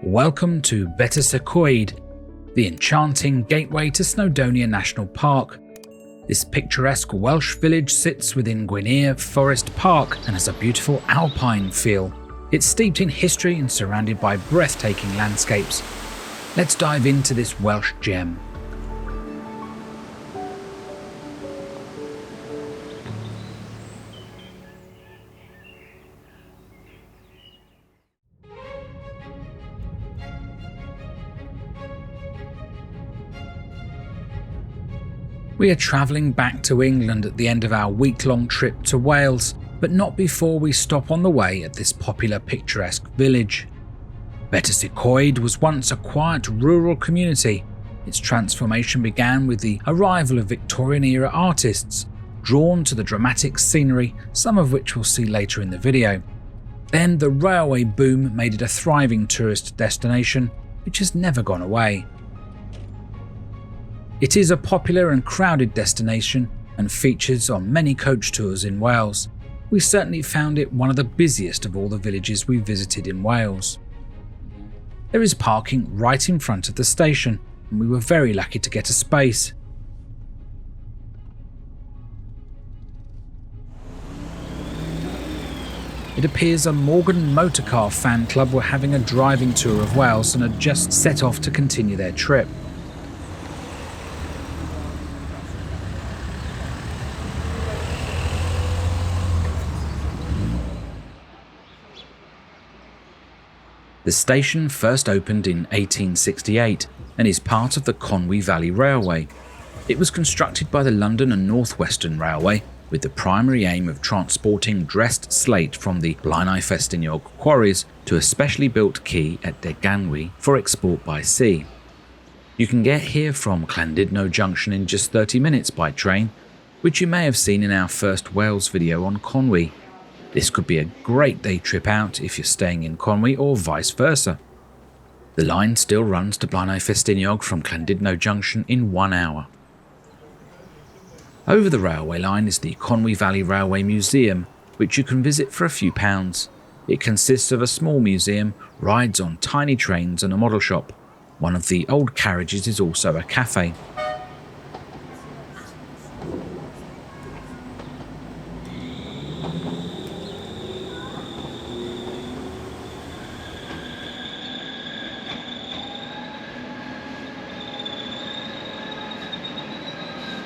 Welcome to Betws-y-Coed, the enchanting gateway to Snowdonia National Park. This picturesque Welsh village sits within Gwynedd Forest Park and has a beautiful alpine feel. It's steeped in history and surrounded by breathtaking landscapes. Let's dive into this Welsh gem. We are travelling back to England at the end of our week-long trip to Wales, but not before we stop on the way at this popular picturesque village. Betws-y-Coed was once a quiet rural community. Its transformation began with the arrival of Victorian-era artists, drawn to the dramatic scenery, some of which we'll see later in the video. Then the railway boom made it a thriving tourist destination, which has never gone away. It is a popular and crowded destination and features on many coach tours in Wales. We certainly found it one of the busiest of all the villages we visited in Wales. There is parking right in front of the station, and we were very lucky to get a space. It appears a Morgan Motorcar fan club were having a driving tour of Wales and had just set off to continue their trip. The station first opened in 1868 and is part of the Conwy Valley Railway. It was constructed by the London and North Western Railway with the primary aim of transporting dressed slate from the Blaenau quarries to a specially built quay at Deganwy for export by sea. You can get here from Llandudno Junction in just 30 minutes by train, which you may have seen in our first Wales video on Conwy. This could be a great day trip out if you're staying in Conwy or vice versa. The line still runs to Blaenau from Llandudno Junction in 1 hour. Over the railway line is the Conwy Valley Railway Museum, which you can visit for a few pounds. It consists of a small museum, rides on tiny trains and a model shop. One of the old carriages is also a cafe.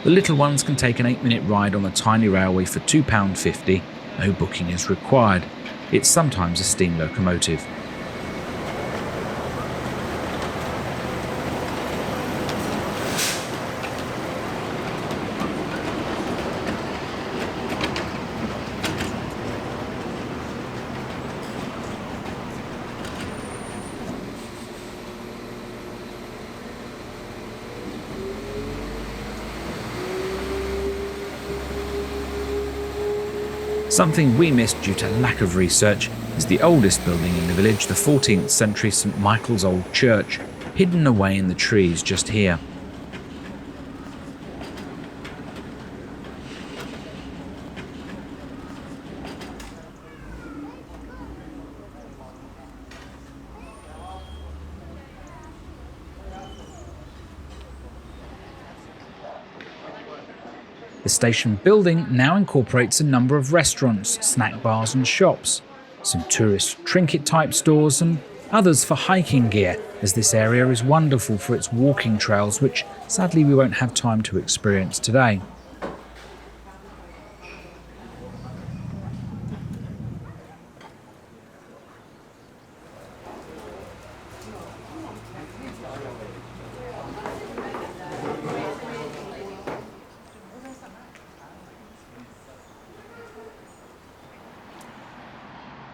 The little ones can take an 8-minute ride on the tiny railway for £2.50, no booking is required. It's sometimes a steam locomotive. Something we missed due to lack of research is the oldest building in the village, the 14th century St Michael's Old Church, hidden away in the trees just here. The station building now incorporates a number of restaurants, snack bars and shops, some tourist trinket-type stores and others for hiking gear, as this area is wonderful for its walking trails, which sadly we won't have time to experience today.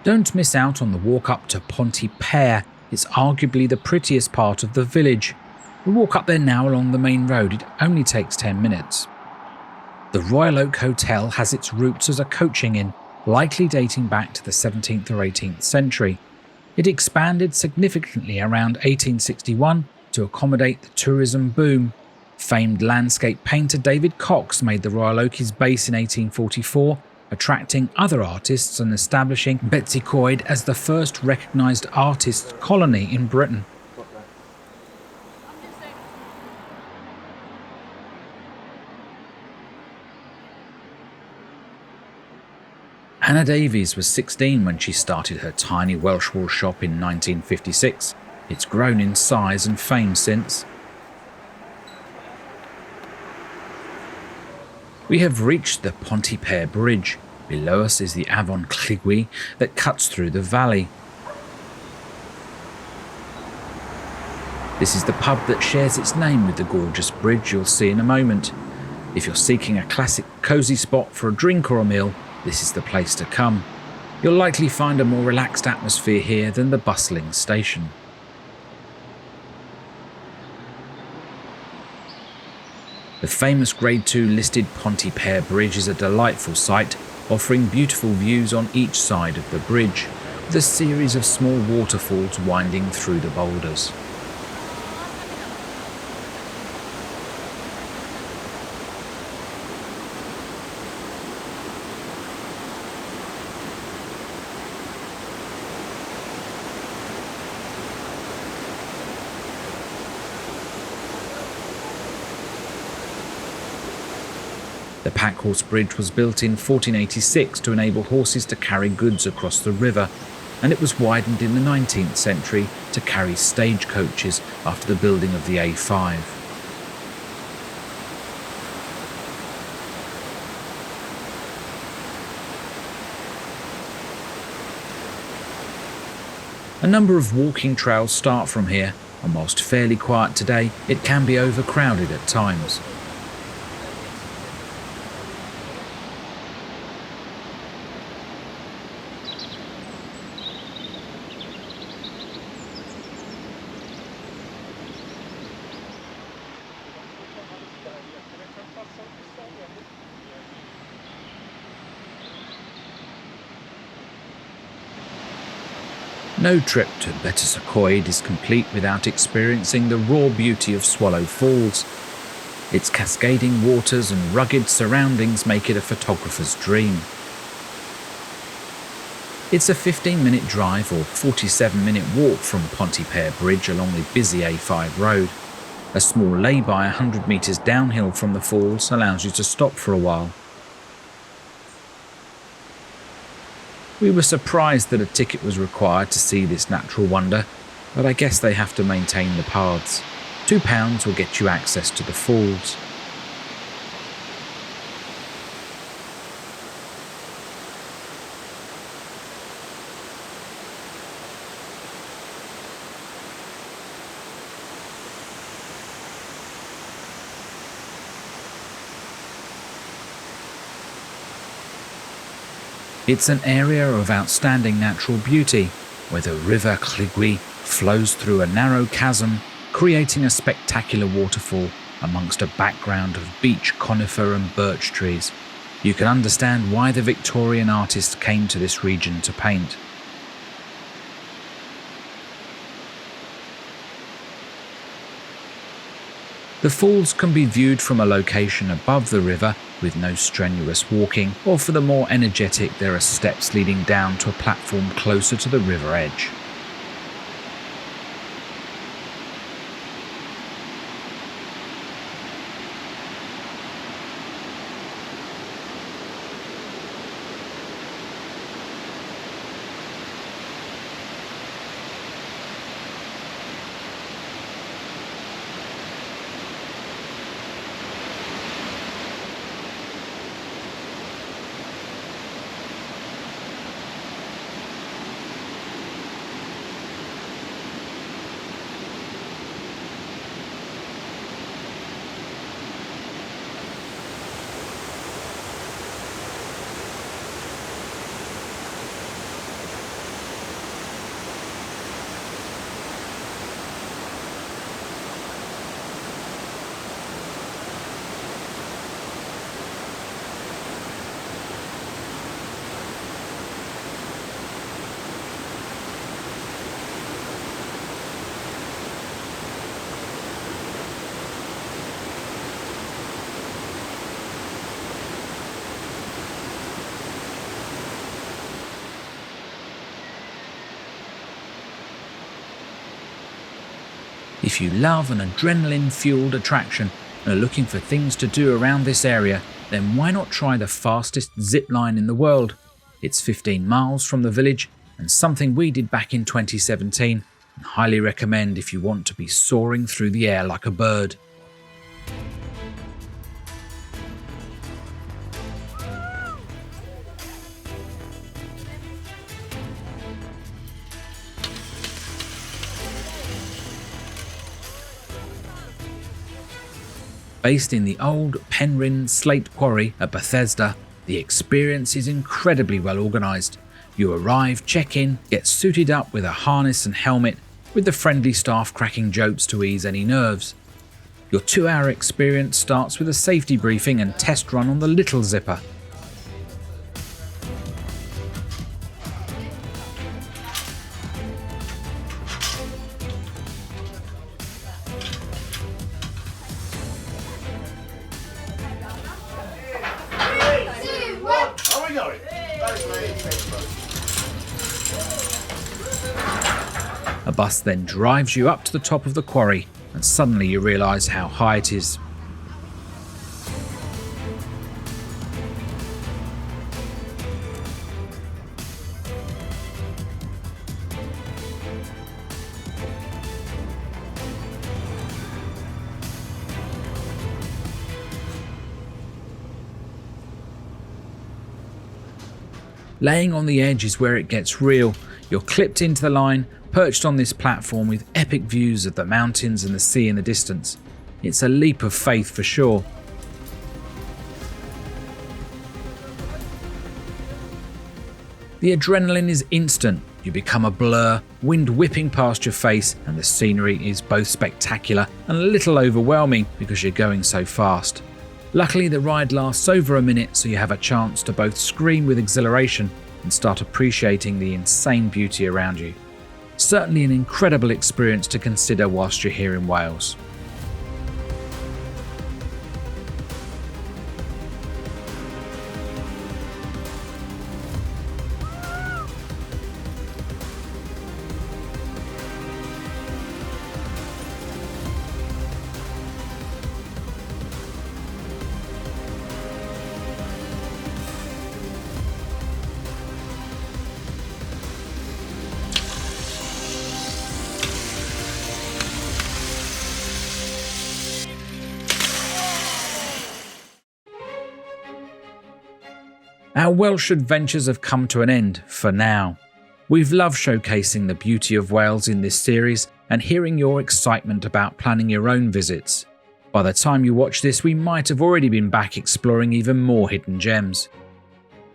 Don't miss out on the walk up to Ponty Pair. It's arguably the prettiest part of the village. We walk up there now along the main road. It only takes 10 minutes. The Royal Oak Hotel has its roots as a coaching inn, likely dating back to the 17th or 18th century. It expanded significantly around 1861 to accommodate the tourism boom. Famed landscape painter David Cox made the Royal Oak his base in 1844, attracting other artists and establishing Betzicoed as the first recognised artist colony in Britain. Hannah Davies was 16 when she started her tiny Welsh wool shop in 1956. It's grown in size and fame since. We have reached the Pontypair Bridge. Below us is the Afon Llwyd that cuts through the valley. This is the pub that shares its name with the gorgeous bridge you'll see in a moment. If you're seeking a classic cosy spot for a drink or a meal, this is the place to come. You'll likely find a more relaxed atmosphere here than the bustling station. The famous Grade 2 listed Pontypair Bridge is a delightful sight, offering beautiful views on each side of the bridge, with a series of small waterfalls winding through the boulders. The Packhorse Bridge was built in 1486 to enable horses to carry goods across the river, and it was widened in the 19th century to carry stagecoaches after the building of the A5. A number of walking trails start from here, and whilst fairly quiet today, it can be overcrowded at times. No trip to Betws-y-Coed is complete without experiencing the raw beauty of Swallow Falls. Its cascading waters and rugged surroundings make it a photographer's dream. It's a 15-minute drive or 47-minute walk from Pontypair Bridge along the busy A5 road. A small lay-by 100 metres downhill from the falls allows you to stop for a while. We were surprised that a ticket was required to see this natural wonder, but I guess they have to maintain the paths. £2 will get you access to the falls. It's an area of outstanding natural beauty, where the River Llwyd flows through a narrow chasm, creating a spectacular waterfall amongst a background of beech, conifer and birch trees. You can understand why the Victorian artists came to this region to paint. The falls can be viewed from a location above the river with no strenuous walking, or for the more energetic there are steps leading down to a platform closer to the river edge. If you love an adrenaline-fueled attraction and are looking for things to do around this area, then why not try the fastest zip line in the world? It's 15 miles from the village and something we did back in 2017 and highly recommend if you want to be soaring through the air like a bird. Based in the old Penryn Slate Quarry at Bethesda, the experience is incredibly well organised. You arrive, check in, get suited up with a harness and helmet, with the friendly staff cracking jokes to ease any nerves. Your 2-hour experience starts with a safety briefing and test run on the Little Zipper. A bus then drives you up to the top of the quarry, and suddenly you realise how high it is. Laying on the edge is where it gets real. You're clipped into the line, perched on this platform with epic views of the mountains and the sea in the distance. It's a leap of faith for sure. The adrenaline is instant. You become a blur, wind whipping past your face, and the scenery is both spectacular and a little overwhelming because you're going so fast. Luckily, the ride lasts over a minute, so you have a chance to both scream with exhilaration and start appreciating the insane beauty around you. Certainly an incredible experience to consider whilst you're here in Wales. Our Welsh adventures have come to an end for now. We've loved showcasing the beauty of Wales in this series and hearing your excitement about planning your own visits. By the time you watch this, we might have already been back exploring even more hidden gems.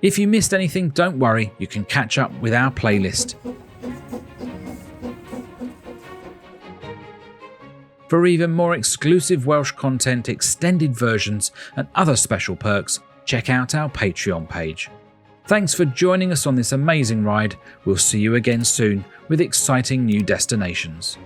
If you missed anything, don't worry, you can catch up with our playlist. For even more exclusive Welsh content, extended versions, and other special perks, check out our Patreon page. Thanks for joining us on this amazing ride. We'll see you again soon with exciting new destinations.